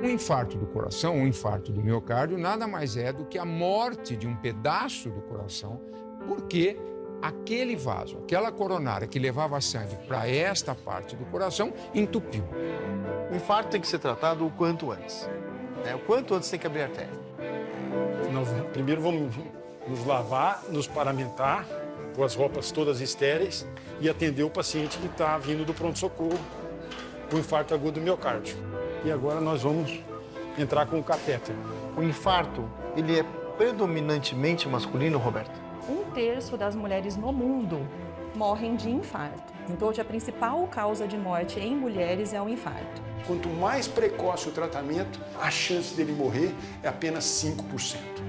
Um infarto do coração, um infarto do miocárdio, nada mais é do que a morte de um pedaço do coração, porque aquele vaso, aquela coronária que levava sangue para esta parte do coração, entupiu. O infarto tem que ser tratado o quanto antes. O quanto antes tem que abrir a artéria. Nós primeiro vamos nos lavar, nos paramentar, com as roupas todas estéreis e atender o paciente que está vindo do pronto-socorro com infarto agudo do miocárdio. E agora nós vamos entrar com o catéter. O infarto, ele é predominantemente masculino, Roberto? 1/3 das mulheres no mundo morrem de infarto. Então, hoje, a principal causa de morte em mulheres é o infarto. Quanto mais precoce o tratamento, a chance dele morrer é apenas 5%.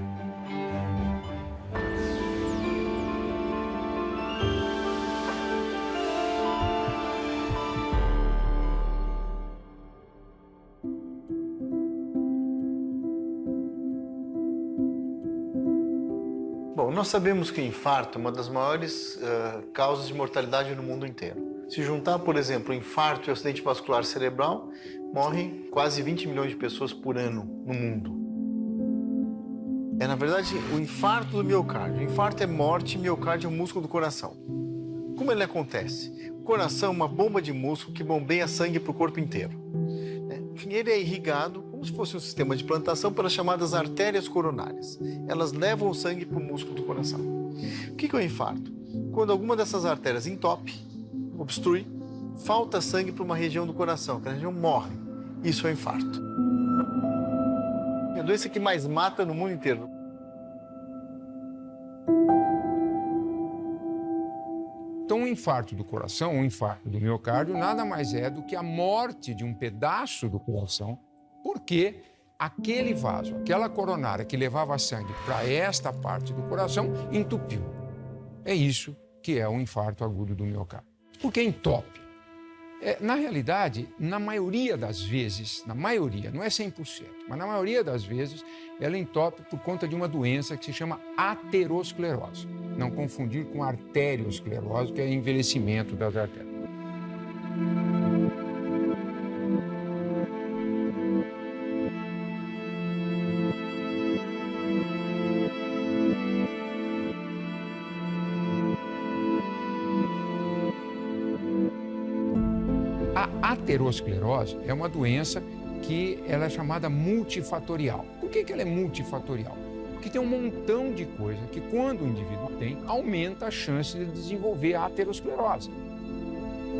Bom, nós sabemos que o infarto é uma das maiores causas de mortalidade no mundo inteiro. Se juntar, por exemplo, o infarto e o acidente vascular cerebral, morrem quase 20 milhões de pessoas por ano no mundo. Na verdade, o infarto do miocárdio. O infarto é morte, miocárdio é o músculo do coração. Como ele acontece? O coração é uma bomba de músculo que bombeia sangue para o corpo inteiro. Ele é irrigado, como se fosse um sistema de plantação, pelas chamadas artérias coronárias. Elas levam o sangue para o músculo do coração. O que é o infarto? Quando alguma dessas artérias entope, obstrui, falta sangue para uma região do coração, aquela região morre. Isso é o infarto. É a doença que mais mata no mundo inteiro. Então, um infarto do coração, um infarto do miocárdio, nada mais é do que a morte de um pedaço do coração, porque aquele vaso, aquela coronária que levava sangue para esta parte do coração, entupiu. É isso que é um infarto agudo do miocárdio. Por que entope? Na realidade, na maioria das vezes, não é 100%, mas na maioria das vezes, ela entope por conta de uma doença que se chama aterosclerose. Não confundir com arteriosclerose, que é envelhecimento das artérias. A aterosclerose é uma doença que ela é chamada multifatorial. Por que ela é multifatorial? Porque tem um montão de coisa que, quando o indivíduo tem, aumenta a chance de desenvolver a aterosclerose.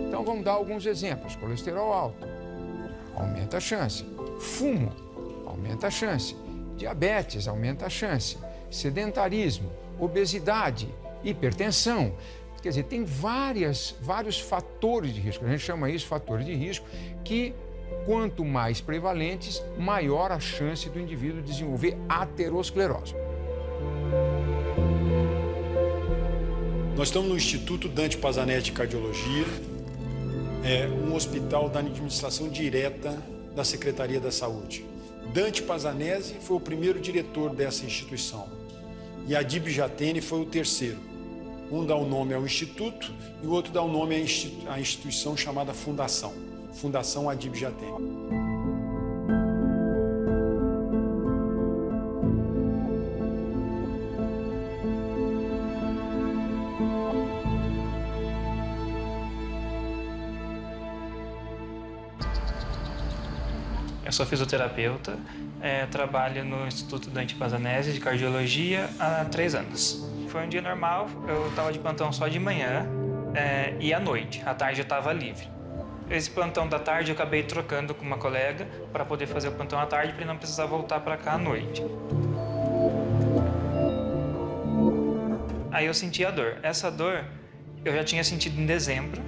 Então, vamos dar alguns exemplos. Colesterol alto, aumenta a chance. Fumo, aumenta a chance. Diabetes, aumenta a chance. Sedentarismo, obesidade, hipertensão. Quer dizer, tem vários fatores de risco, a gente chama isso fatores de risco, que quanto mais prevalentes, maior a chance do indivíduo desenvolver aterosclerose. Nós estamos no Instituto Dante Pazzanetti de Cardiologia, um hospital da administração direta da Secretaria da Saúde. Dante Pazzanetti foi o primeiro diretor dessa instituição e Adib Jatene foi o terceiro. Um dá o nome ao instituto e o outro dá o nome à instituição chamada Fundação. Fundação Adib Jatene. Eu sou fisioterapeuta, trabalho no Instituto Dante Pazzanetti de Cardiologia há 3 anos. Foi um dia normal, eu estava de plantão só de manhã e à noite, à tarde eu estava livre. Esse plantão da tarde eu acabei trocando com uma colega para poder fazer o plantão à tarde para não precisar voltar para cá à noite. Aí eu senti a dor. Essa dor eu já tinha sentido em dezembro,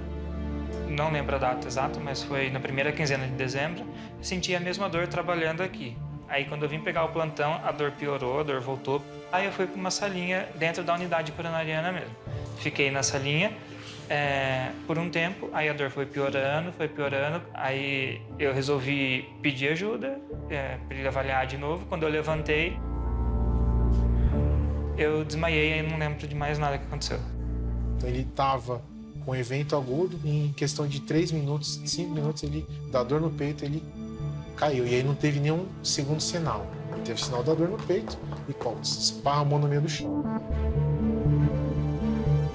não lembro a data exata, mas foi na primeira quinzena de dezembro. Eu senti a mesma dor trabalhando aqui. Aí quando eu vim pegar o plantão, a dor piorou, a dor voltou. Aí eu fui para uma salinha dentro da unidade coronariana mesmo. Fiquei na salinha por um tempo, aí a dor foi piorando. Aí eu resolvi pedir ajuda, para ele avaliar de novo. Quando eu levantei, eu desmaiei e não lembro de mais nada que aconteceu. Então ele estava com evento agudo, em questão de 3 minutos, 5 minutos, da dor no peito, ele caiu. E aí não teve nenhum segundo sinal. Teve sinal da dor no peito e se esparramou no meio do chão.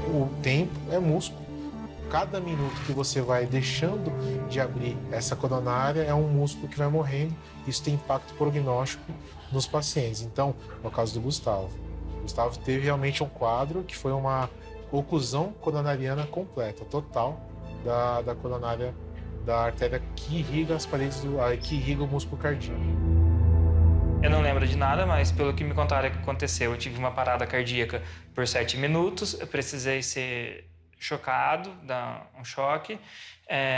O tempo é músculo. Cada minuto que você vai deixando de abrir essa coronária é um músculo que vai morrendo. Isso tem impacto prognóstico nos pacientes. Então, no caso do Gustavo. O Gustavo teve realmente um quadro que foi uma oclusão coronariana completa, total, da coronária, da artéria que irriga as paredes que irriga o músculo cardíaco. Eu não lembro de nada, mas pelo que me contaram que aconteceu, eu tive uma parada cardíaca por 7 minutos, eu precisei ser chocado, dar um choque,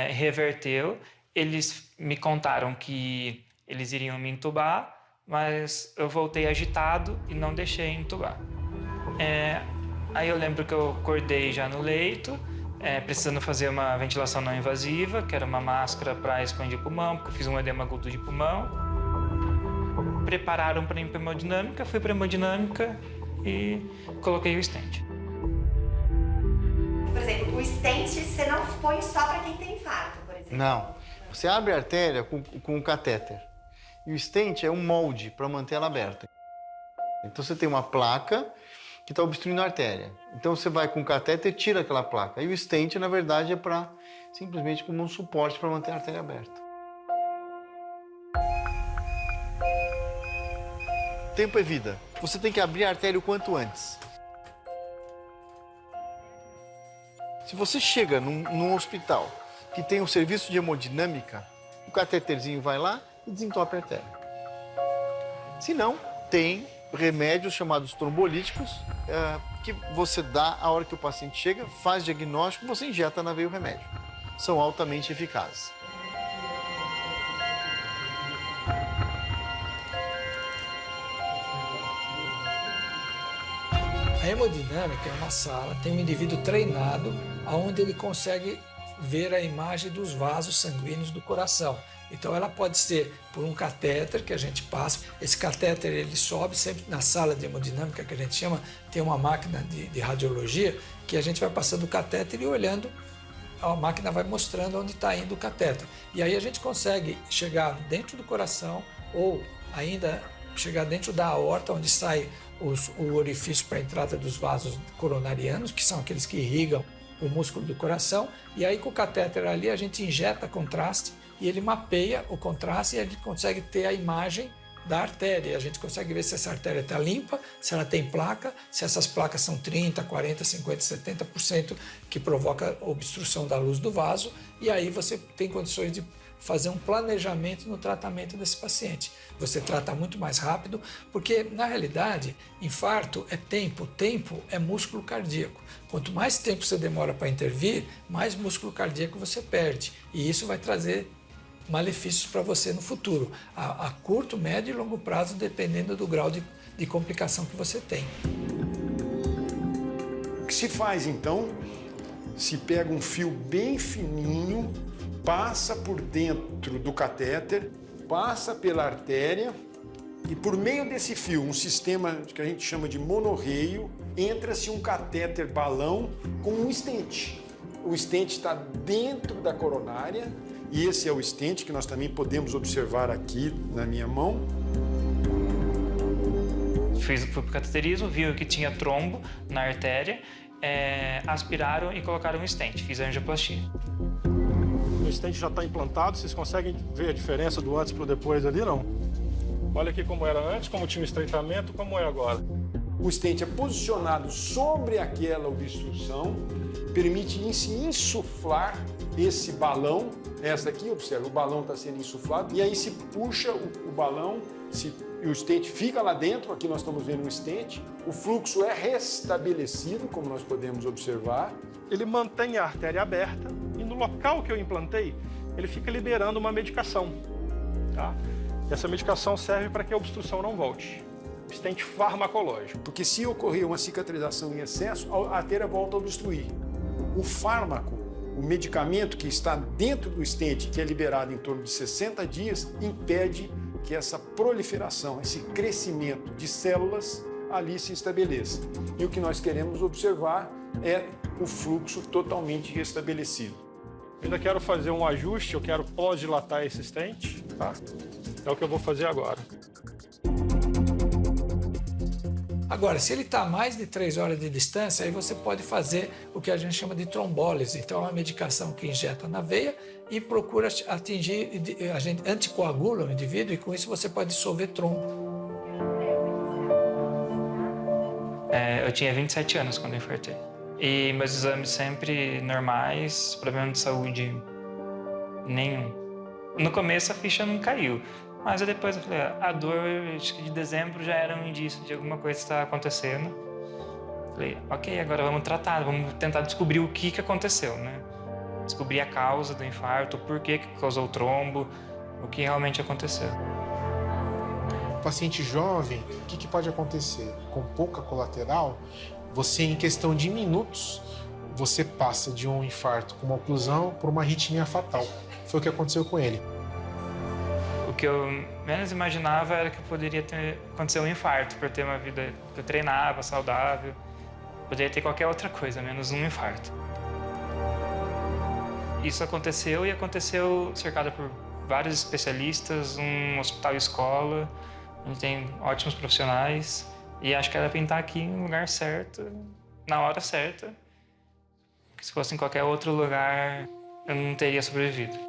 reverteu. Eles me contaram que eles iriam me entubar, mas eu voltei agitado e não deixei entubar. Aí eu lembro que eu acordei já no leito, precisando fazer uma ventilação não invasiva, que era uma máscara para expandir o pulmão, porque eu fiz um edema agudo de pulmão. Prepararam para ir para hemodinâmica, fui para hemodinâmica e coloquei o stent. Por exemplo, o stent você não põe só para quem tem infarto, por exemplo? Não. Você abre a artéria com um catéter. E o stent é um molde para manter ela aberta. Então você tem uma placa que está obstruindo a artéria. Então você vai com o catéter e tira aquela placa. E o stent, na verdade, é para simplesmente como um suporte para manter a artéria aberta. Tempo é vida. Você tem que abrir a artéria o quanto antes. Se você chega num hospital que tem um serviço de hemodinâmica, o cateterzinho vai lá e desentope a artéria. Se não, tem remédios chamados trombolíticos que você dá a hora que o paciente chega, faz diagnóstico, você injeta na veia o remédio. São altamente eficazes. A hemodinâmica é uma sala, tem um indivíduo treinado onde ele consegue ver a imagem dos vasos sanguíneos do coração. Então ela pode ser por um catéter que a gente passa. Esse catéter ele sobe sempre na sala de hemodinâmica, que a gente chama, tem uma máquina de radiologia que a gente vai passando o catéter e olhando, a máquina vai mostrando onde está indo o catéter. E aí a gente consegue chegar dentro do coração ou ainda chegar dentro da aorta, onde sai o orifício para a entrada dos vasos coronarianos, que são aqueles que irrigam o músculo do coração. E aí com o catéter ali a gente injeta contraste e ele mapeia o contraste e a gente consegue ter a imagem da artéria. A gente consegue ver se essa artéria está limpa, se ela tem placa, se essas placas são 30%, 40%, 50%, 70% que provoca obstrução da luz do vaso. E aí você tem condições de fazer um planejamento no tratamento desse paciente. Você trata muito mais rápido, porque na realidade, infarto é tempo é músculo cardíaco. Quanto mais tempo você demora para intervir, mais músculo cardíaco você perde. E isso vai trazer malefícios para você no futuro, a curto, médio e longo prazo, dependendo do grau de complicação que você tem. O que se faz então? Se pega um fio bem fininho, passa por dentro do catéter, passa pela artéria e por meio desse fio, um sistema que a gente chama de monorreio, entra-se um catéter balão com um stent. O stent está dentro da coronária e esse é o stent que nós também podemos observar aqui na minha mão. Fui para o cateterismo, viu que tinha trombo na artéria, aspiraram e colocaram um stent. Fiz a angioplastia. O stent já está implantado, vocês conseguem ver a diferença do antes para o depois ali, não? Olha aqui como era antes, como tinha o estreitamento, como é agora. O stent é posicionado sobre aquela obstrução, permite insuflar esse balão. Essa aqui, observa, o balão está sendo insuflado e aí se puxa o balão e o stent fica lá dentro. Aqui nós estamos vendo um stent. O fluxo é restabelecido, como nós podemos observar. Ele mantém a artéria aberta e no local que eu implantei, ele fica liberando uma medicação. Tá? Essa medicação serve para que a obstrução não volte. Stent farmacológico. Porque se ocorrer uma cicatrização em excesso, a artéria volta a obstruir. O fármaco, o medicamento que está dentro do stent, que é liberado em torno de 60 dias, impede que essa proliferação, esse crescimento de células ali se estabeleça. E o que nós queremos observar é o fluxo totalmente restabelecido. Eu ainda quero fazer um ajuste, eu quero pós-dilatar esse stent, tá? É o que eu vou fazer agora. Agora, se ele está a mais de 3 horas de distância, aí você pode fazer o que a gente chama de trombólise. Então, é uma medicação que injeta na veia e procura atingir, a gente anticoagula o indivíduo e com isso você pode dissolver trombo. Eu tinha 27 anos quando eu infartei. E meus exames sempre normais, problema de saúde nenhum. No começo a ficha não caiu. Mas depois eu falei, a dor, acho que de dezembro já era um indício de alguma coisa que está acontecendo. Falei, ok, agora vamos tratar, vamos tentar descobrir o que aconteceu, né? Descobrir a causa do infarto, o porquê que causou o trombo, o que realmente aconteceu. Paciente jovem, o que pode acontecer? Com pouca colateral, você em questão de minutos, você passa de um infarto com uma oclusão para uma arritmia fatal. Foi o que aconteceu com ele. O que eu menos imaginava era que poderia acontecer um infarto, por ter uma vida que eu treinava, saudável. Poderia ter qualquer outra coisa, menos um infarto. Isso aconteceu e aconteceu cercado por vários especialistas, um hospital-escola, onde tem ótimos profissionais. E acho que era para estar aqui no lugar certo, na hora certa. Porque se fosse em qualquer outro lugar, eu não teria sobrevivido.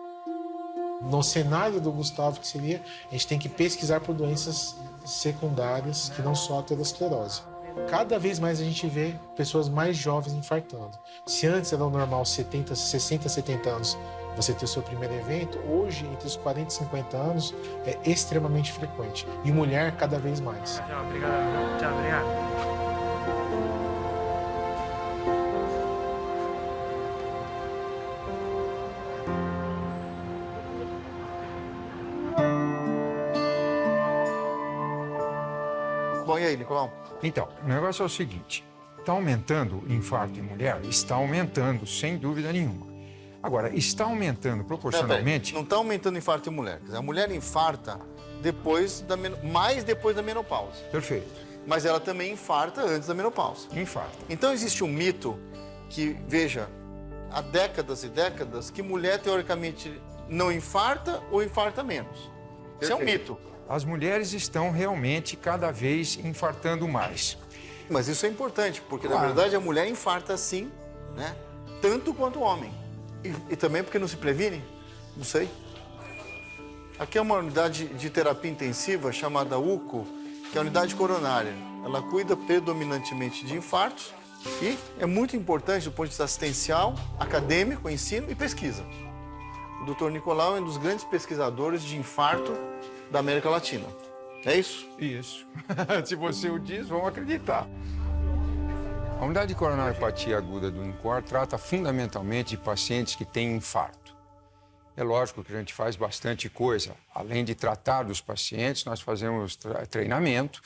No cenário do Gustavo, que seria, a gente tem que pesquisar por doenças secundárias que não só a aterosclerose. Cada vez mais a gente vê pessoas mais jovens infartando. Se antes era o normal 60, 70 anos você ter o seu primeiro evento, hoje, entre os 40 e 50 anos, é extremamente frequente. E mulher, cada vez mais. Tchau, obrigado. Tchau, obrigado. Bom, e aí, Nicolau? Então, o negócio é o seguinte, está aumentando o infarto em mulher? Está aumentando, sem dúvida nenhuma. Agora, está aumentando proporcionalmente... Não está aumentando o infarto em mulher. Quer dizer, a mulher infarta mais depois da menopausa. Perfeito. Mas ela também infarta antes da menopausa. Infarta. Então existe um mito que, veja, há décadas e décadas, que mulher teoricamente não infarta ou infarta menos. Isso é um mito. As mulheres estão realmente cada vez infartando mais. Mas isso é importante, porque na verdade a mulher infarta sim, né? Tanto quanto o homem. E também porque não se previne? Não sei. Aqui é uma unidade de terapia intensiva chamada UCO, que é a unidade coronária. Ela cuida predominantemente de infartos e é muito importante do ponto de vista assistencial, acadêmico, ensino e pesquisa. O Dr. Nicolau é um dos grandes pesquisadores de infarto da América Latina. É isso? Isso. Se você o diz, vamos acreditar. A unidade de coronariopatia aguda do INCOR trata fundamentalmente de pacientes que têm infarto. É lógico que a gente faz bastante coisa. Além de tratar dos pacientes, nós fazemos treinamento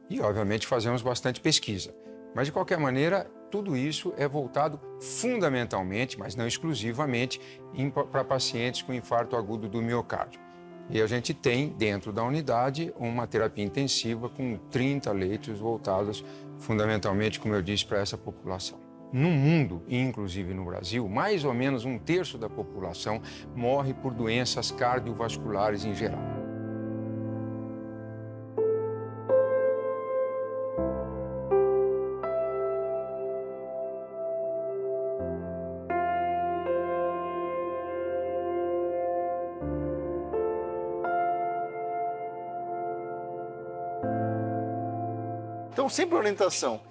e, obviamente, fazemos bastante pesquisa. Mas, de qualquer maneira, tudo isso é voltado fundamentalmente, mas não exclusivamente, para pacientes com infarto agudo do miocárdio. E a gente tem, dentro da unidade, uma terapia intensiva com 30 leitos voltados fundamentalmente, como eu disse, para essa população. No mundo, e inclusive no Brasil, mais ou menos 1/3 da população morre por doenças cardiovasculares em geral. Então, sempre orientação.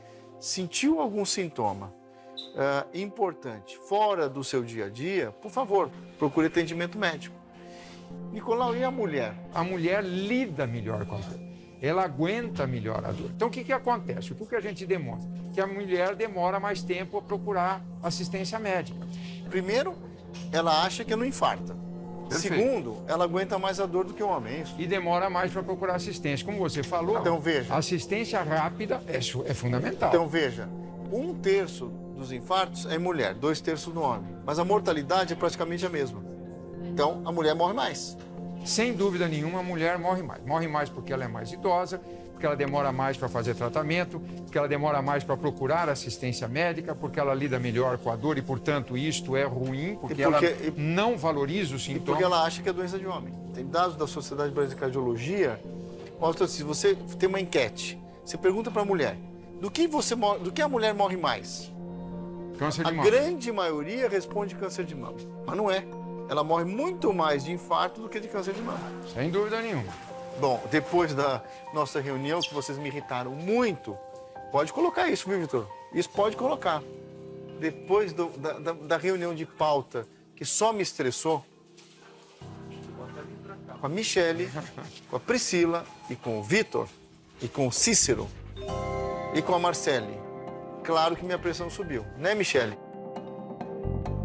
Sentiu algum sintoma importante fora do seu dia a dia, por favor, procure atendimento médico. Nicolau, e a mulher? A mulher lida melhor com a dor. Ela aguenta melhor a dor. Então, o que acontece? O que a gente demonstra? Que a mulher demora mais tempo a procurar assistência médica. Primeiro, ela acha que não infarta. Perfeito. Segundo, ela aguenta mais a dor do que o homem, é isso? E demora mais para procurar assistência. Como você falou, então, veja, assistência rápida é fundamental. Então, veja, 1/3 dos infartos é em mulher, 2/3 no homem. Mas a mortalidade é praticamente a mesma. Então, a mulher morre mais. sem dúvida nenhuma, a mulher morre mais. Morre mais porque ela é mais idosa, porque ela demora mais para fazer tratamento, porque ela demora mais para procurar assistência médica, porque ela lida melhor com a dor e, portanto, isto é ruim, porque ela não valoriza o sintoma. E porque ela acha que é doença de homem. Tem dados da Sociedade Brasileira de Cardiologia que mostram assim, se você tem uma enquete, você pergunta para a mulher, do que a mulher morre mais? Câncer de mama. A grande maioria responde câncer de mama, mas não é. Ela morre muito mais de infarto do que de câncer de mama. Sem dúvida nenhuma. Bom, depois da nossa reunião, que vocês me irritaram muito, pode colocar isso, viu, Vitor? Isso pode colocar. Depois da reunião de pauta, que só me estressou, com a Michele, com a Priscila, e com o Vitor, e com o Cícero, e com a Marcele. Claro que minha pressão subiu, né, Michele?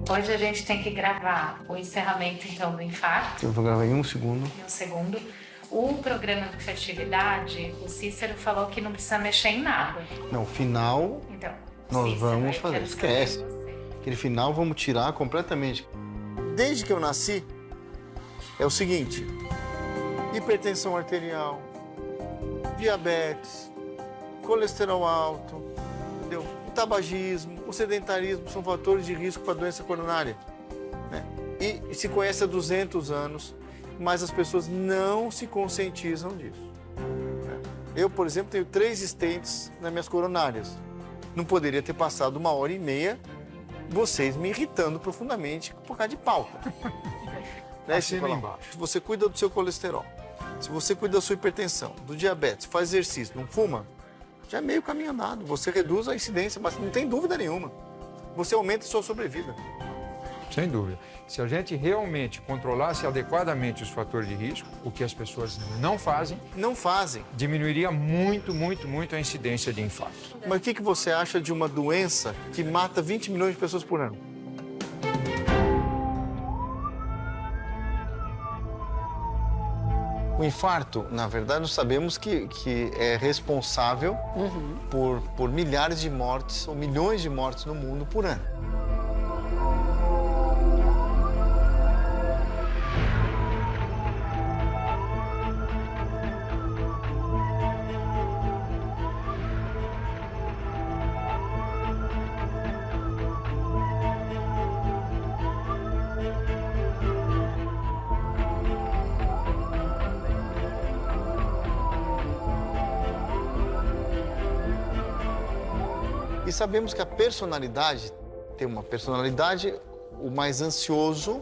Hoje a gente tem que gravar o encerramento, então, do infarto. Eu vou gravar em 1 segundo. Em 1 segundo. O programa de fertilidade, o Cícero falou que não precisa mexer em nada. Não, final, então, nós Cícero, vamos fazer. Esquece. Aquele final vamos tirar completamente. Desde que eu nasci, é o seguinte: hipertensão arterial, diabetes, colesterol alto, entendeu? O tabagismo, o sedentarismo são fatores de risco para a doença coronária, né? E se conhece há 200 anos, mas as pessoas não se conscientizam disso, né? Eu, por exemplo, tenho 3 stents nas minhas coronárias. Não poderia ter passado 1h30 vocês me irritando profundamente por causa de pauta. Né, se você cuida do seu colesterol, se você cuida da sua hipertensão, do diabetes, faz exercício, não fuma, já é meio caminho andado. Você reduz a incidência, mas não tem dúvida nenhuma. Você aumenta a sua sobrevida. Sem dúvida. Se a gente realmente controlasse adequadamente os fatores de risco, o que as pessoas não fazem, diminuiria muito, muito, muito a incidência de infarto. Mas o que você acha de uma doença que mata 20 milhões de pessoas por ano? O infarto, na verdade, nós sabemos que é responsável por milhares de mortes ou milhões de mortes no mundo por ano. E sabemos que a personalidade, o mais ansioso,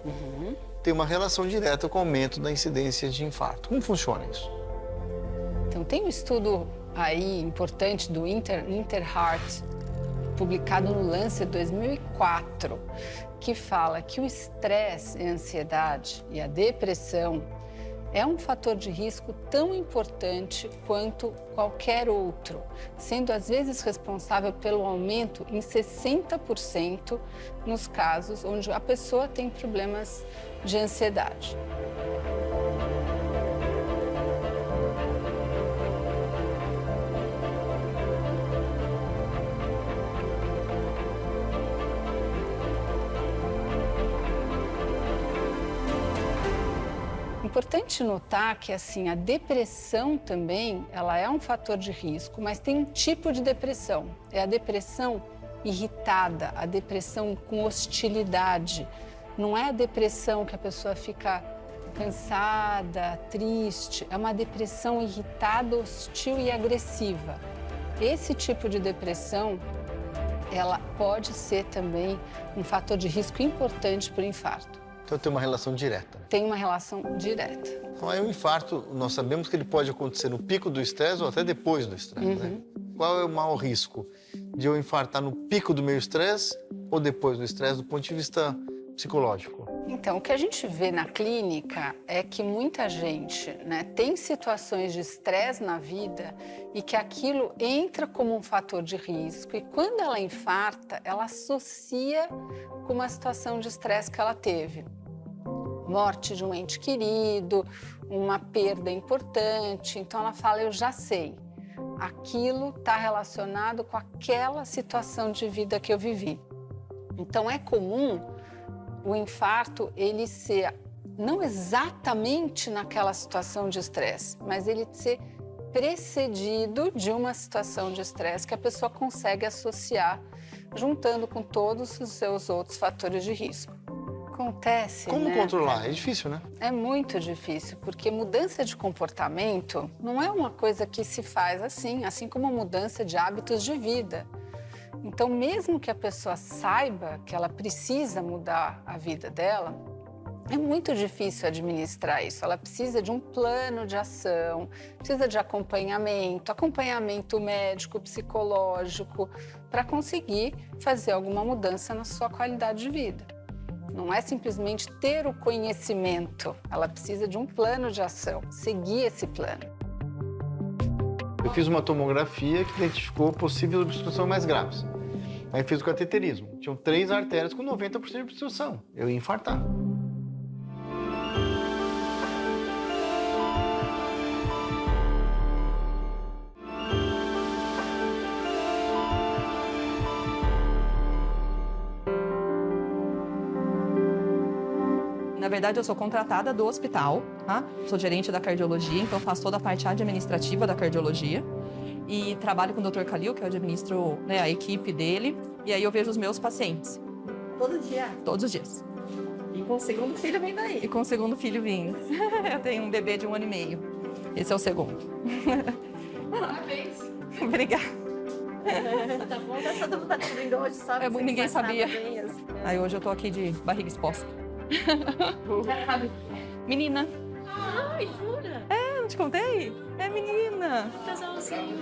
tem uma relação direta com o aumento da incidência de infarto. Como funciona isso? Então, tem um estudo aí importante do Interheart, publicado no Lancet 2004, que fala que o estresse, a ansiedade e a depressão é um fator de risco tão importante quanto qualquer outro, sendo às vezes responsável pelo aumento em 60% nos casos onde a pessoa tem problemas de ansiedade. Importante notar que assim, a depressão também, ela é um fator de risco, mas tem um tipo de depressão. É a depressão irritada, a depressão com hostilidade. Não é a depressão que a pessoa fica cansada, triste. É uma depressão irritada, hostil e agressiva. Esse tipo de depressão, ela pode ser também um fator de risco importante para o infarto. Então tem uma relação direta. Tem uma relação direta. Então aí o infarto, nós sabemos que ele pode acontecer no pico do estresse ou até depois do estresse, né? Qual é o maior risco? De eu infartar no pico do meu estresse ou depois do estresse, do ponto de vista psicológico? Então, o que a gente vê na clínica é que muita gente, né, tem situações de estresse na vida e que aquilo entra como um fator de risco e quando ela infarta, ela associa com uma situação de estresse que ela teve. Morte de um ente querido, uma perda importante. Então, ela fala, eu já sei, aquilo está relacionado com aquela situação de vida que eu vivi. Então, é comum o infarto, ele ser não exatamente naquela situação de estresse, mas ele ser precedido de uma situação de estresse que a pessoa consegue associar, juntando com todos os seus outros fatores de risco. Acontece, Como né? controlar? É difícil, né? É muito difícil, porque mudança de comportamento não é uma coisa que se faz assim como mudança de hábitos de vida. Então, mesmo que a pessoa saiba que ela precisa mudar a vida dela, é muito difícil administrar isso. Ela precisa de um plano de ação, precisa de acompanhamento médico, psicológico, para conseguir fazer alguma mudança na sua qualidade de vida. Não é simplesmente ter o conhecimento, ela precisa de um plano de ação, seguir esse plano. Eu fiz uma tomografia que identificou possíveis obstruções mais graves. Aí fiz o cateterismo. Tinham 3 artérias com 90% de obstrução. Eu ia infartar. Na verdade, eu sou contratada do hospital, tá? Sou gerente da cardiologia, então faço toda a parte administrativa da cardiologia. E trabalho com o Dr. Khalil, que eu administro, né, a equipe dele. E aí eu vejo os meus pacientes. Todo dia? Todos os dias. E com o segundo filho vindo aí? E com o segundo filho vindo. Eu tenho um bebê de 1 ano e meio. Esse é o segundo. Parabéns. Obrigada. Tá bom, todo mundo tá descobrindo hoje, sabe? Ninguém sabia. Aí hoje eu tô aqui de barriga exposta. Menina. Ai, jura? É, não te contei? É menina. Casalzinho.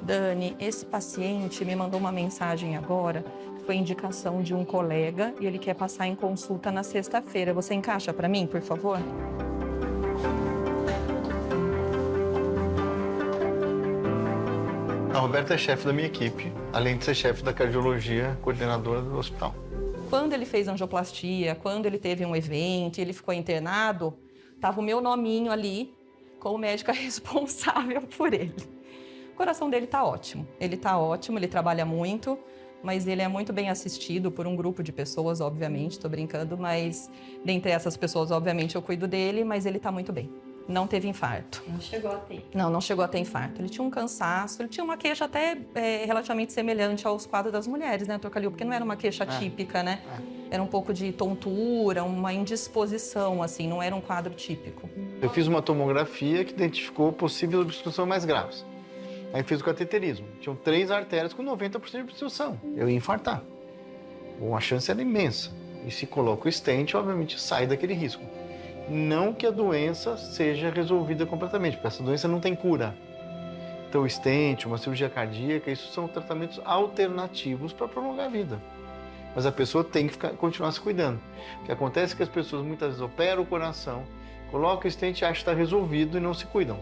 Dani, esse paciente me mandou uma mensagem agora, foi indicação de um colega e ele quer passar em consulta na sexta-feira. Você encaixa para mim, por favor? A Roberta é chefe da minha equipe, além de ser chefe da cardiologia, coordenadora do hospital. Quando ele fez angioplastia, quando ele teve um evento, ele ficou internado, tava o meu nominho ali como médica responsável por ele. O coração dele tá ótimo, ele trabalha muito, mas ele é muito bem assistido por um grupo de pessoas, obviamente, tô brincando, mas dentre essas pessoas, obviamente, eu cuido dele, mas ele tá muito bem. Não teve infarto. Não chegou a ter? Não chegou a ter infarto. Ele tinha um cansaço, ele tinha uma queixa até relativamente semelhante aos quadros das mulheres, né, Dr. Khalil? Porque não era uma queixa típica, né? Era um pouco de tontura, uma indisposição, assim, não era um quadro típico. Eu fiz uma tomografia que identificou possíveis obstruções mais graves. Aí fiz o cateterismo. Tinham 3 artérias com 90% de obstrução. Eu ia infartar. Bom, a chance era imensa. E se coloca o stent, obviamente sai daquele risco. Não que a doença seja resolvida completamente, porque essa doença não tem cura. Então, o stent, uma cirurgia cardíaca, isso são tratamentos alternativos para prolongar a vida. Mas a pessoa tem que continuar se cuidando. O que acontece é que as pessoas muitas vezes operam o coração, colocam o stent e acham que está resolvido e não se cuidam.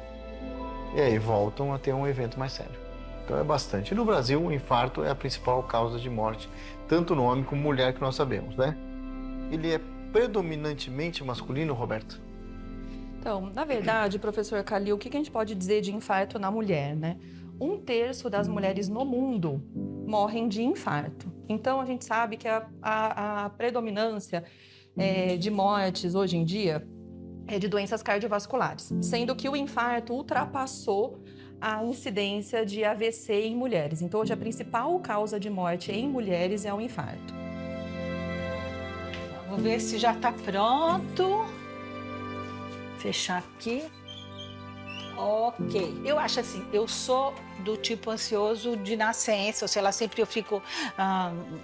E aí voltam a ter um evento mais sério. Então é bastante. E no Brasil, o infarto é a principal causa de morte, tanto no homem como mulher, que nós sabemos, né? Ele é predominantemente masculino, Roberta? Então, na verdade, professor Khalil, o que a gente pode dizer de infarto na mulher, né? 1/3 das mulheres no mundo morrem de infarto. Então, a gente sabe que a predominância de mortes hoje em dia é de doenças cardiovasculares, sendo que o infarto ultrapassou a incidência de AVC em mulheres. Então, hoje a principal causa de morte em mulheres é o infarto. Vamos ver se já está pronto. Fechar aqui. Ok. Eu acho assim, eu sou do tipo ansioso de nascença, ou sei lá, sempre eu fico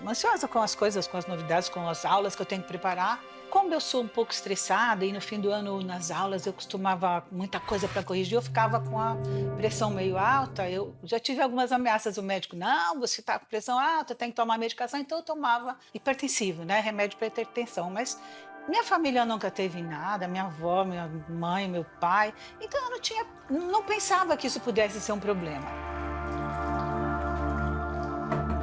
ansiosa com as coisas, com as novidades, com as aulas que eu tenho que preparar. Como eu sou um pouco estressada e no fim do ano nas aulas eu costumava muita coisa para corrigir, eu ficava com a pressão meio alta. Eu já tive algumas ameaças do médico, não, você está com pressão alta, tem que tomar medicação, então eu tomava hipertensivo, né, remédio para hipertensão, mas minha família nunca teve nada, minha avó, minha mãe, meu pai, então eu não pensava que isso pudesse ser um problema.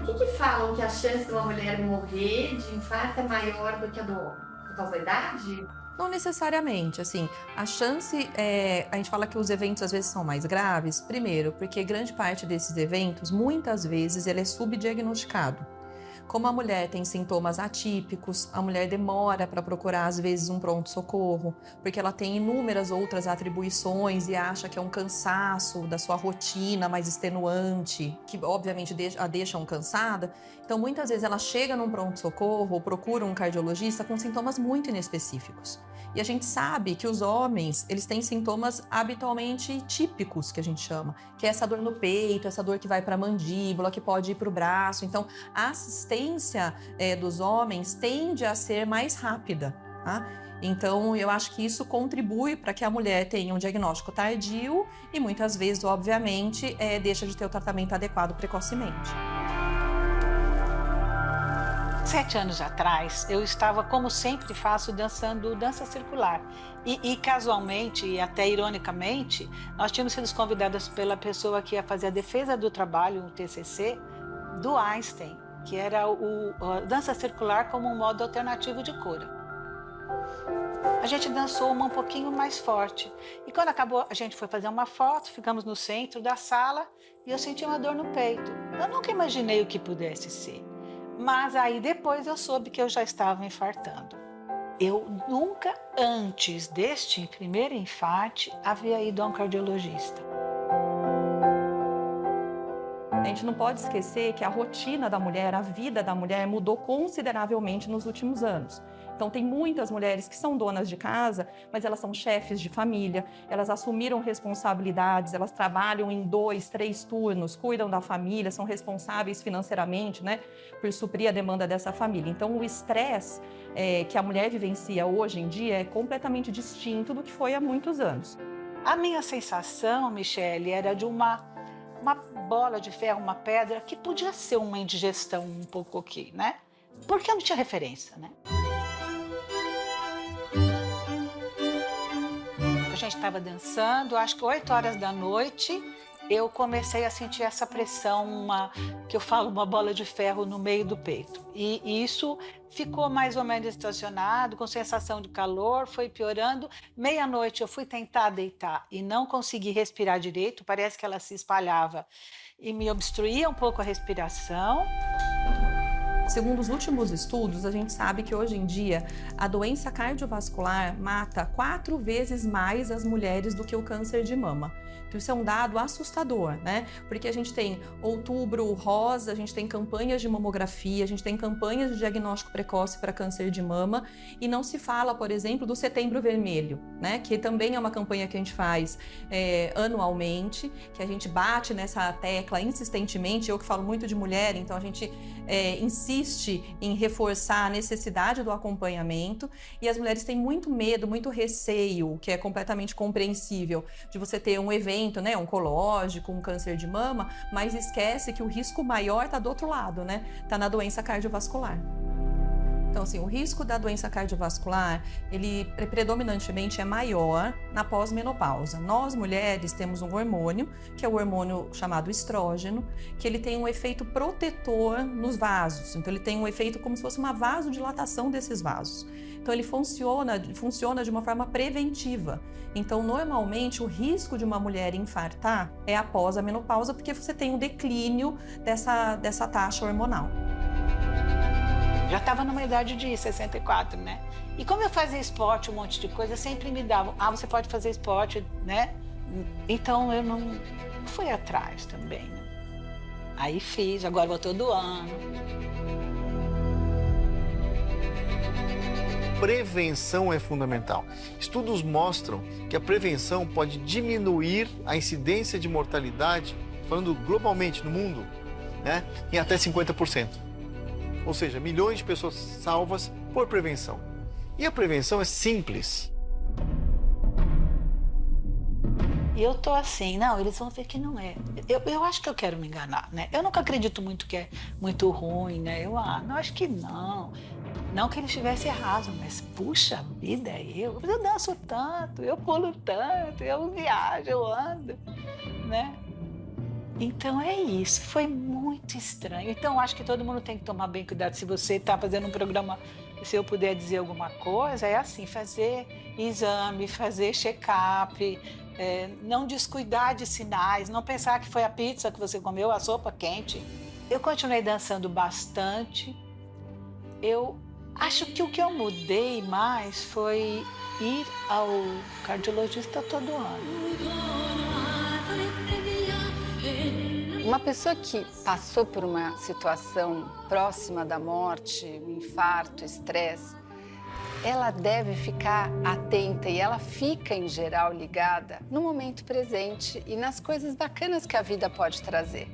Por que falam que a chance de uma mulher morrer de infarto é maior do que a do homem? Por causa da idade? Não necessariamente, assim, a chance, a gente fala que os eventos às vezes são mais graves, primeiro, porque grande parte desses eventos, muitas vezes, ele é subdiagnosticado. Como a mulher tem sintomas atípicos, a mulher demora para procurar, às vezes, um pronto-socorro, porque ela tem inúmeras outras atribuições e acha que é um cansaço da sua rotina mais extenuante, que obviamente a deixam cansada. Então, muitas vezes ela chega num pronto-socorro ou procura um cardiologista com sintomas muito inespecíficos. E a gente sabe que os homens, eles têm sintomas habitualmente típicos, que a gente chama, que é essa dor no peito, essa dor que vai para a mandíbula, que pode ir para o braço. Então, a assistência dos homens tende a ser mais rápida, tá? Então, eu acho que isso contribui para que a mulher tenha um diagnóstico tardio e muitas vezes, obviamente, deixa de ter o tratamento adequado precocemente. 7 anos atrás, eu estava, como sempre faço, dançando dança circular. E casualmente, e até ironicamente, nós tínhamos sido convidadas pela pessoa que ia fazer a defesa do trabalho, o TCC, do Einstein, que era a dança circular como um modo alternativo de cura. A gente dançou uma um pouquinho mais forte. E quando acabou, a gente foi fazer uma foto, ficamos no centro da sala e eu senti uma dor no peito. Eu nunca imaginei o que pudesse ser. Mas aí depois eu soube que eu já estava infartando. Eu nunca antes deste primeiro infarte havia ido a um cardiologista. A gente não pode esquecer que a rotina da mulher, a vida da mulher mudou consideravelmente nos últimos anos. Então, tem muitas mulheres que são donas de casa, mas elas são chefes de família, elas assumiram responsabilidades, elas trabalham em 2, 3 turnos, cuidam da família, são responsáveis financeiramente, né, por suprir a demanda dessa família. Então, o estresse que a mulher vivencia hoje em dia é completamente distinto do que foi há muitos anos. A minha sensação, Michele, era de uma bola de ferro, uma pedra, que podia ser uma indigestão um pouco aqui, né? Porque eu não tinha referência, né? A gente estava dançando, acho que 8 horas da noite, eu comecei a sentir essa pressão, que eu falo, uma bola de ferro no meio do peito. E isso ficou mais ou menos estacionado, com sensação de calor, foi piorando. Meia-noite eu fui tentar deitar e não consegui respirar direito, parece que ela se espalhava e me obstruía um pouco a respiração. Segundo os últimos estudos, a gente sabe que hoje em dia a doença cardiovascular mata 4 vezes mais as mulheres do que o câncer de mama. Então isso é um dado assustador, né? Porque a gente tem Outubro Rosa, a gente tem campanhas de mamografia, a gente tem campanhas de diagnóstico precoce para câncer de mama e não se fala, por exemplo, do Setembro Vermelho, né? Que também é uma campanha que a gente faz anualmente, que a gente bate nessa tecla insistentemente. Eu que falo muito de mulher, então a gente insiste em reforçar a necessidade do acompanhamento e as mulheres têm muito medo, muito receio, que é completamente compreensível, de você ter um evento, né, oncológico, um câncer de mama, mas esquece que o risco maior está do outro lado, né? Está na doença cardiovascular. Então, assim, o risco da doença cardiovascular, ele predominantemente é maior na pós-menopausa. Nós, mulheres, temos um hormônio, que é o hormônio chamado estrógeno, que ele tem um efeito protetor nos vasos. Então, ele tem um efeito como se fosse uma vasodilatação desses vasos. Então, ele funciona de uma forma preventiva. Então, normalmente, o risco de uma mulher infartar é após a menopausa, porque você tem um declínio dessa taxa hormonal. Já estava numa idade de 64, né? E como eu fazia esporte, um monte de coisa, sempre me davam, você pode fazer esporte, né? Então eu não fui atrás também, né? Aí fiz, agora vou todo ano. Prevenção é fundamental. Estudos mostram que a prevenção pode diminuir a incidência de mortalidade, falando globalmente no mundo, né, em até 50%. Ou seja, milhões de pessoas salvas por prevenção. E a prevenção é simples. E eu tô assim, não, eles vão ver que não é. Eu acho que eu quero me enganar, né? Eu nunca acredito muito que é muito ruim, né? Não, acho que não. Não que eles estivessem errados, mas puxa vida, eu danço tanto, eu pulo tanto, eu viajo, eu ando, né? Então é isso, foi muito estranho. Então acho que todo mundo tem que tomar bem cuidado. Se você está fazendo um programa, se eu puder dizer alguma coisa, é assim, fazer exame, fazer check-up, não descuidar de sinais, não pensar que foi a pizza que você comeu, a sopa quente, Eu continuei dançando bastante. Eu acho que o que eu mudei mais foi ir ao cardiologista todo ano. Uma pessoa que passou por uma situação próxima da morte, um infarto, estresse, ela deve ficar atenta e ela fica, em geral, ligada no momento presente e nas coisas bacanas que a vida pode trazer.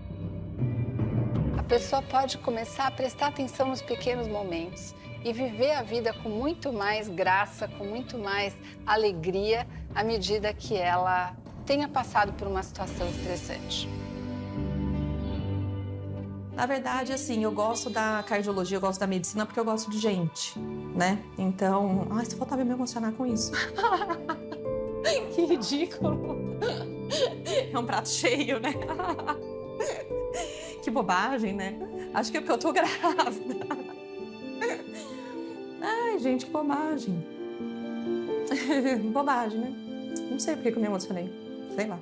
A pessoa pode começar a prestar atenção nos pequenos momentos e viver a vida com muito mais graça, com muito mais alegria, à medida que ela tenha passado por uma situação estressante. Na verdade, assim, eu gosto da cardiologia, eu gosto da medicina porque eu gosto de gente, né? Então, ai, só faltava me emocionar com isso. Que ridículo. É um prato cheio, né? Que bobagem, né? Acho que é porque eu tô grávida. Ai, gente, que bobagem. Bobagem, né? Não sei por que eu me emocionei. Sei lá.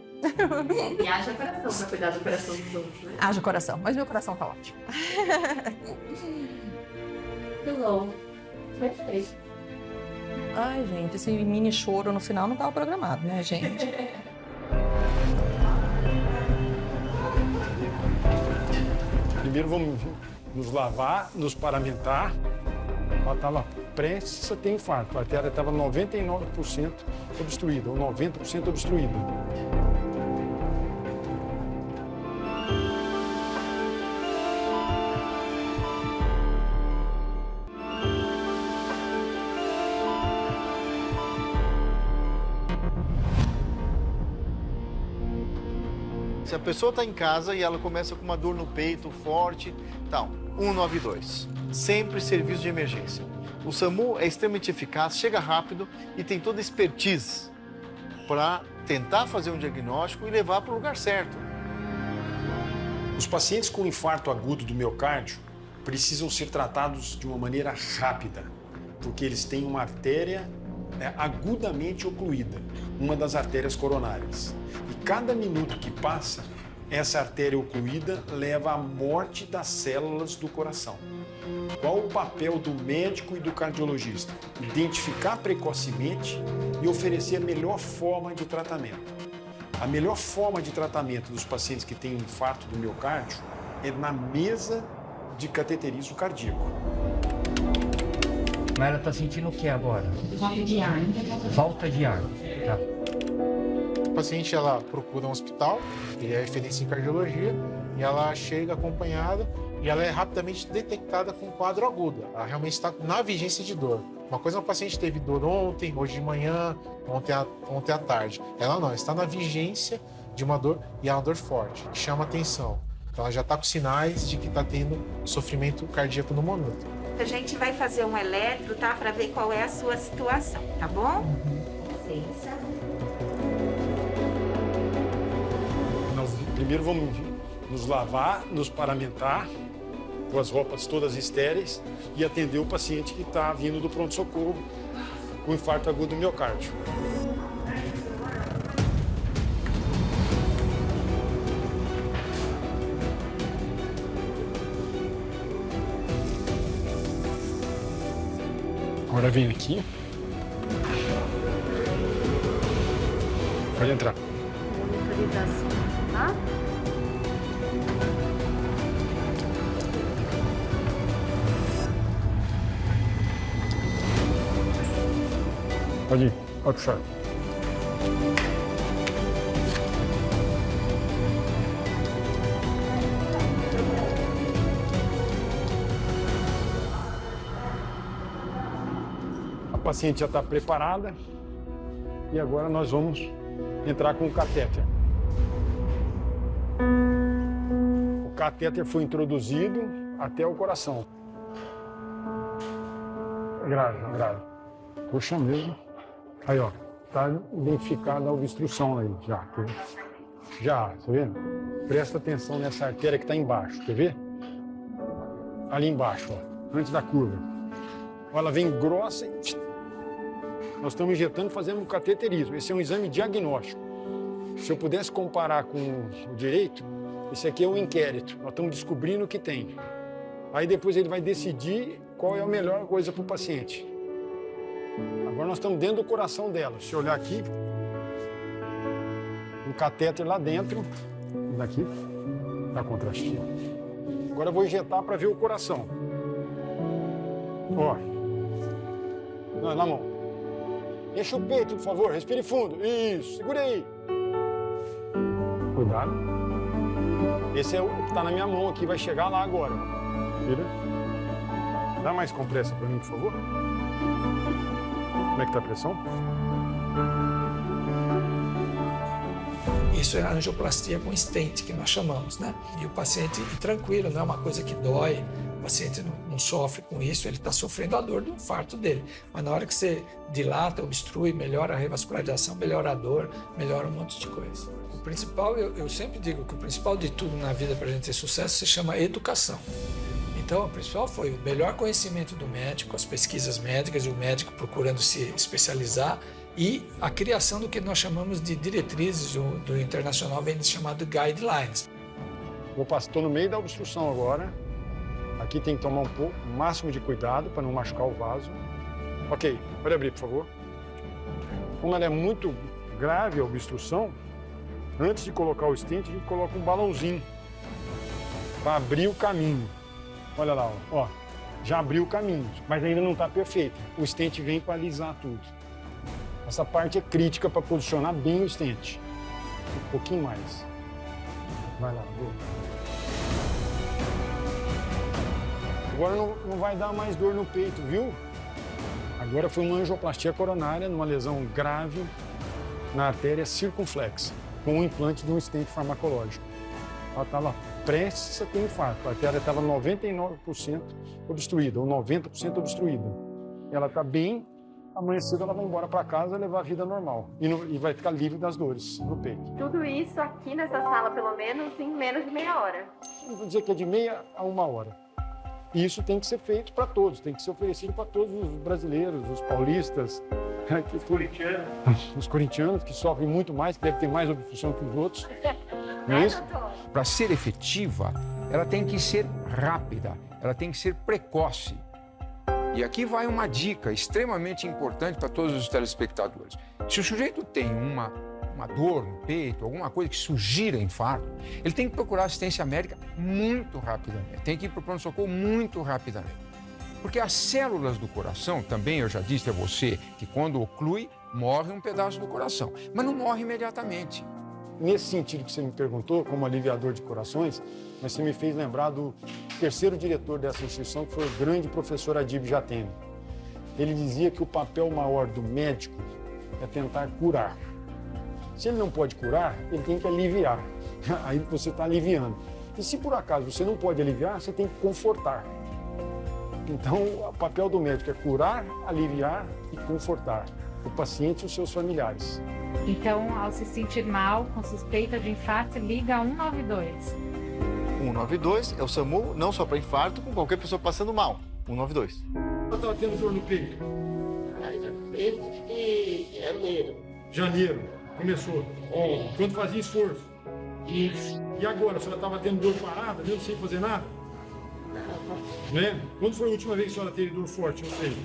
E haja coração pra cuidar do coração dos outros, né? Haja coração, mas meu coração tá ótimo. Hello. Perfeito. Ai, gente, esse mini choro no final não tava programado, né, gente? Primeiro vamos nos lavar, nos paramentar. Ela estava prestes a ter infarto. A artéria estava 99% obstruída, ou 90% obstruída. Se a pessoa está em casa e ela começa com uma dor no peito forte, tal, 192. Sempre serviço de emergência. O SAMU é extremamente eficaz, chega rápido e tem toda a expertise para tentar fazer um diagnóstico e levar para o lugar certo. Os pacientes com infarto agudo do miocárdio precisam ser tratados de uma maneira rápida, porque eles têm uma artéria agudamente ocluída, uma das artérias coronárias. E cada minuto que passa, essa artéria ocluída leva à morte das células do coração. Qual o papel do médico e do cardiologista? Identificar precocemente e oferecer a melhor forma de tratamento. A melhor forma de tratamento dos pacientes que têm infarto do miocárdio é na mesa de cateterismo cardíaco. Mas ela está sentindo o que agora? Falta de ar. Falta de ar. Tá. A paciente, ela procura um hospital, ele é referência em cardiologia, e ela chega acompanhada e ela é rapidamente detectada com um quadro agudo. Ela realmente está na vigência de dor. Uma coisa, uma paciente teve dor ontem, hoje de manhã, ontem à tarde. Ela não, está na vigência de uma dor e é uma dor forte, que chama atenção. Então ela já está com sinais de que está tendo sofrimento cardíaco no momento. A gente vai fazer um eletro, tá? Para ver qual é a sua situação, tá bom? Licença. Nós primeiro vamos nos lavar, nos paramentar, com as roupas todas estéreis e atender o paciente que está vindo do pronto-socorro com infarto agudo do miocárdio. Agora vem aqui. Pode entrar. Monitorização, tá? Pode ir, pode puxar. A paciente já está preparada e agora nós vamos entrar com o catéter. O catéter foi introduzido até o coração. Grave, grave. Puxa mesmo. Aí, ó, tá identificada a obstrução aí, já. Já, tá vendo? Presta atenção nessa artéria que tá embaixo, quer ver? Ali embaixo, ó, antes da curva. Ó, ela vem grossa e... Nós estamos injetando, fazendo um cateterismo. Esse é um exame diagnóstico. Se eu pudesse comparar com o direito, Esse aqui é um inquérito. Nós estamos descobrindo o que tem. Aí depois ele vai decidir qual é a melhor coisa para o paciente. Agora nós estamos dentro do coração dela. Se olhar aqui, um catéter lá dentro. Daqui, está contrastinho. Agora eu vou injetar para ver o coração. Ó. Não, na mão. Enche o peito, por favor. Respire fundo. Isso. Segura aí. Cuidado. Esse é o que está na minha mão aqui. Vai chegar lá agora. Vira. Dá mais compressa para mim, por favor. Como é que está a pressão? Isso é a angioplastia com stent, que nós chamamos, né? E o paciente, tranquilo, não é uma coisa que dói, o paciente não sofre com isso, ele está sofrendo a dor do infarto dele. Mas na hora que você dilata, obstrui, melhora a revascularização, melhora a dor, melhora um monte de coisa. O principal, eu sempre digo que o principal de tudo na vida para a gente ter sucesso se chama educação. Então, o principal foi o melhor conhecimento do médico, as pesquisas médicas e o médico procurando se especializar e a criação do que nós chamamos de diretrizes, do internacional vem chamado guidelines. Estou no meio da obstrução agora. Aqui tem que tomar o máximo de cuidado para não machucar o vaso. Ok, pode abrir, por favor. Como ela é muito grave, a obstrução, antes de colocar o stent, a gente coloca um balãozinho para abrir o caminho. Olha lá, ó. Já abriu o caminho, mas ainda não está perfeito. O stent vem para alisar tudo. Essa parte é crítica para posicionar bem o stent. Um pouquinho mais. Vai lá, vou. Agora não vai dar mais dor no peito, viu? Agora foi uma angioplastia coronária, numa lesão grave na artéria circunflexa, com o implante de um stent farmacológico. Ela estava prestes a ter infarto. A artéria estava 99% obstruída, ou 90% obstruída. Ela está bem. Amanhã cedo ela vai embora para casa e levar a vida normal. E vai ficar livre das dores no peito. Tudo isso aqui nessa sala, pelo menos, em menos de meia hora. Eu vou dizer que é de meia a 1 hora. E isso tem que ser feito para todos, tem que ser oferecido para todos os brasileiros, os paulistas, os corintianos, que sofrem muito mais, que devem ter mais obstrução que os outros. Não é isso? Para ser efetiva, ela tem que ser rápida, ela tem que ser precoce. E aqui vai uma dica extremamente importante para todos os telespectadores. Se o sujeito tem uma dor no peito, alguma coisa que sugira infarto, ele tem que procurar assistência médica muito rapidamente, tem que ir para o pronto-socorro muito rapidamente. Porque as células do coração, também eu já disse a você, que quando oclui, morre um pedaço do coração, mas não morre imediatamente. Nesse sentido que você me perguntou, como aliviador de corações, mas você me fez lembrar do terceiro diretor dessa instituição, que foi o grande professor Adib Jatene. Ele dizia que o papel maior do médico é tentar curar. Se ele não pode curar, ele tem que aliviar. Aí você está aliviando. E se por acaso você não pode aliviar, você tem que confortar. Então, o papel do médico é curar, aliviar e confortar o paciente e os seus familiares. Então, ao se sentir mal, com suspeita de infarto, liga 192. 192 é o SAMU, não só para infarto, com qualquer pessoa passando mal. 192. Eu estava tendo dor no peito. Desde janeiro. Janeiro, começou. Quando fazia esforço. Isso. E agora, a senhora estava tendo dor parada, mesmo sem fazer nada? Né? Quando foi a última vez que a senhora teve dor forte no peito?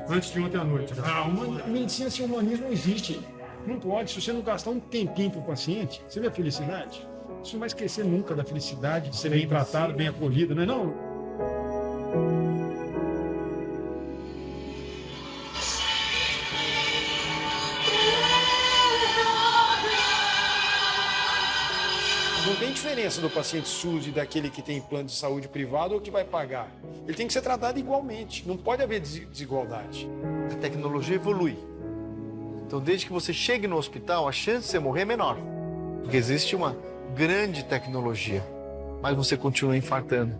Antes de ontem à noite. A medicina sem humanismo não existe. Não pode. Se você não gastar um tempinho para o paciente, você vê a felicidade? Você não vai esquecer nunca da felicidade de ser bem tratado, bem acolhido, não é não? Não tem diferença do paciente SUS e daquele que tem plano de saúde privado ou que vai pagar. Ele tem que ser tratado igualmente. Não pode haver desigualdade. A tecnologia evolui. Então, desde que você chegue no hospital, a chance de você morrer é menor. Porque existe uma grande tecnologia. Mas você continua infartando.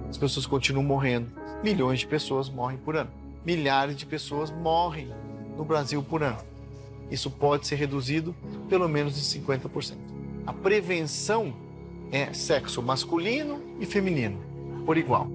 As pessoas continuam morrendo. Milhões de pessoas morrem por ano. Milhares de pessoas morrem no Brasil por ano. Isso pode ser reduzido pelo menos em 50%. A prevenção é sexo masculino e feminino, por igual.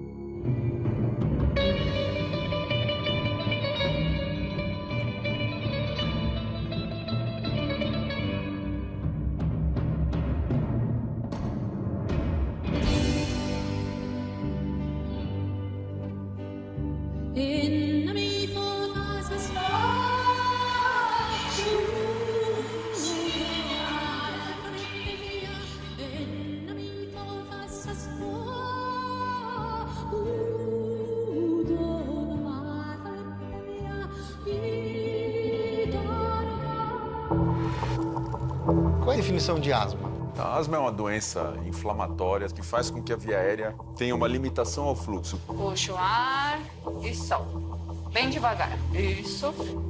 Qual é a definição de asma? A asma é uma doença inflamatória que faz com que a via aérea tenha uma limitação ao fluxo. Puxa o ar e solta. Bem devagar. Isso.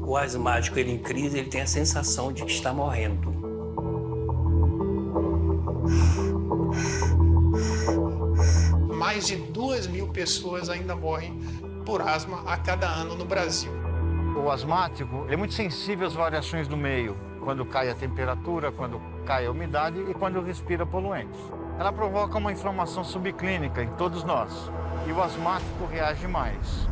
O asmático, ele em crise, ele tem a sensação de que está morrendo. Mais de 2.000 pessoas ainda morrem por asma a cada ano no Brasil. O asmático ele é muito sensível às variações do meio, quando cai a temperatura, quando cai a umidade e quando respira poluentes. Ela provoca uma inflamação subclínica em todos nós e o asmático reage mais.